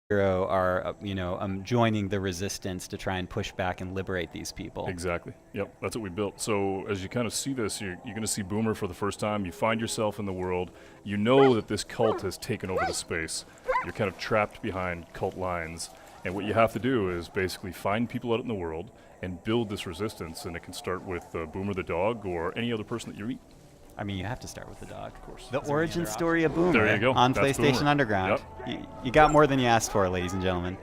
hero are, joining the resistance to try and push back and liberate these people. Exactly. Yep, that's what we built. So as you kind of see this, you're going to see Boomer for the first time. You find yourself in the world. You know that this cult has taken over the space. You're kind of trapped behind cult lines. And what you have to do is basically find people out in the world and build this resistance. And it can start with Boomer the dog or any other person that you meet. I mean, you have to start with the dog. Of course. The origin story of Boomer there you go. on That's PlayStation Boomer. Underground. Yep. You got more than you asked for, ladies and gentlemen.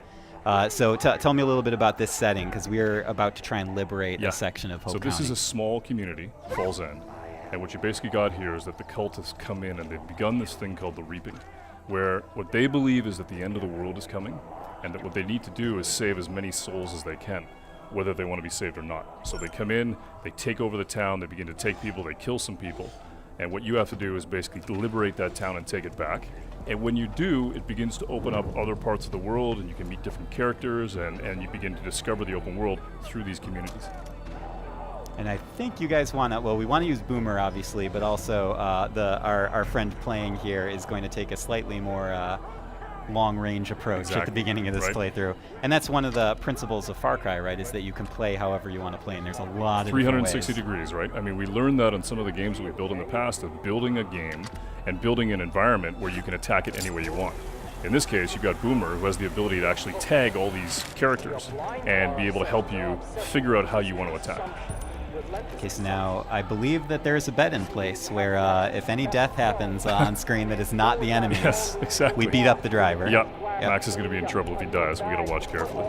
So tell me a little bit about this setting, because we're about to try and liberate a section of Hope So this County. is a small community, Falls End. And what you basically got here is that the cult has come in and they've begun this thing called the Reaping, where what they believe is that the end of the world is coming, and that what they need to do is save as many souls as they can, whether they want to be saved or not. So they come in, they take over the town, they begin to take people, they kill some people. And what you have to do is basically liberate that town and take it back. And when you do, it begins to open up other parts of the world, and you can meet different characters, and you begin to discover the open world through these communities. And I think you guys want to, we want to use Boomer, obviously, but also our friend playing here is going to take a slightly more long-range approach at the beginning of this playthrough. And that's one of the principles of Far Cry, right, is that you can play however you want to play, and there's a lot of 360 degrees, right? I mean, we learned that on some of the games that we built in the past, of building a game and building an environment where you can attack it any way you want. In this case, you've got Boomer, who has the ability to actually tag all these characters and be able to help you figure out how you want to attack. Okay, so now I believe that there's a bet in place where if any death happens on screen that is not the enemies, yes, exactly. we beat up the driver. Yep. Max is going to be in trouble if he dies. We got to watch carefully.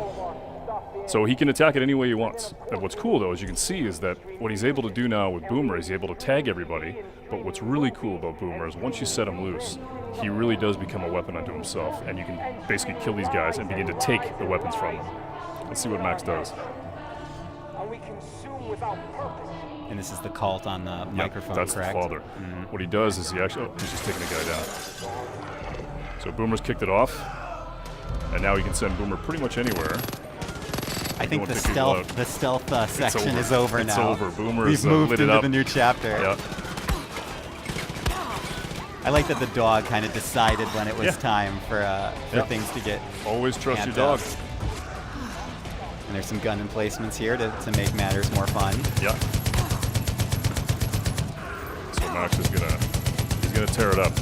So he can attack it any way he wants. And what's cool, though, as you can see, is that what he's able to do now with Boomer is he's able to tag everybody. But what's really cool about Boomer is once you set him loose, he really does become a weapon unto himself, and you can basically kill these guys and begin to take the weapons from them. Let's see what Max does. And this is the cult on the microphone, that's correct? The father. Mm-hmm. What he does is he's just taking a guy down. So Boomer's kicked it off, and now he can send Boomer pretty much anywhere. I think the stealth section is over now. It's over. Boomer's We've moved lit it into up. the new chapter. Yep. I like that the dog kind of decided when it was time for things to get. Always trust your dog. And there's some gun emplacements here to make matters more fun. Yeah. So Max is gonna tear it up.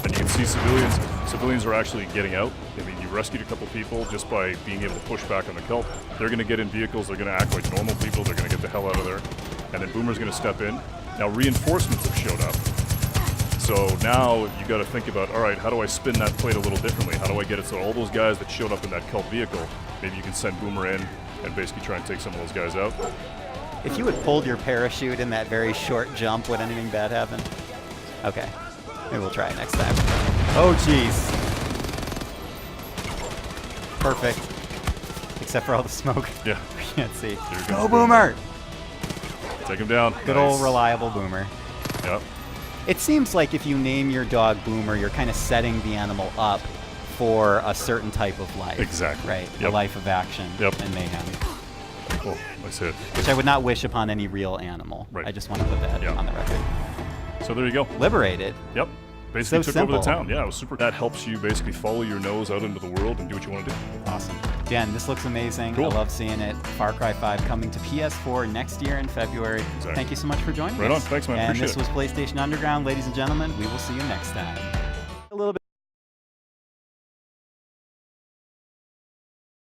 And you can see civilians are actually getting out. I mean, you rescued a couple people just by being able to push back on the cult. They're gonna get in vehicles, they're gonna act like normal people, they're gonna get the hell out of there. And then Boomer's gonna step in. Now reinforcements have showed up. So now you got to think about, all right, how do I spin that plate a little differently? How do I get it so all those guys that showed up in that cult vehicle, maybe you can send Boomer in and basically try and take some of those guys out? If you had pulled your parachute in that very short jump, would anything bad happen? Okay. Maybe we'll try it next time. Oh, jeez. Perfect. Except for all the smoke. Yeah. We can't see. Go, Boomer! Take him down. Good old reliable Boomer. Yep. It seems like if you name your dog Boomer, you're kind of setting the animal up for a certain type of life. Exactly. Right? Yep. A life of action and mayhem. Oh, nice hit. Which I would not wish upon any real animal. Right. I just want to put that on the record. So there you go. Liberated. Yep. Basically so took over the simple. town. Yeah, it was super. That helps you basically follow your nose out into the world and do what you want to do. Awesome. Dan, this looks amazing. Cool. I love seeing it. Far Cry 5 coming to PS4 next year in February. Exactly. Thank you so much for joining us. Right on. Thanks, man. And Appreciate this it. was PlayStation Underground. Ladies and gentlemen, we will see you next time.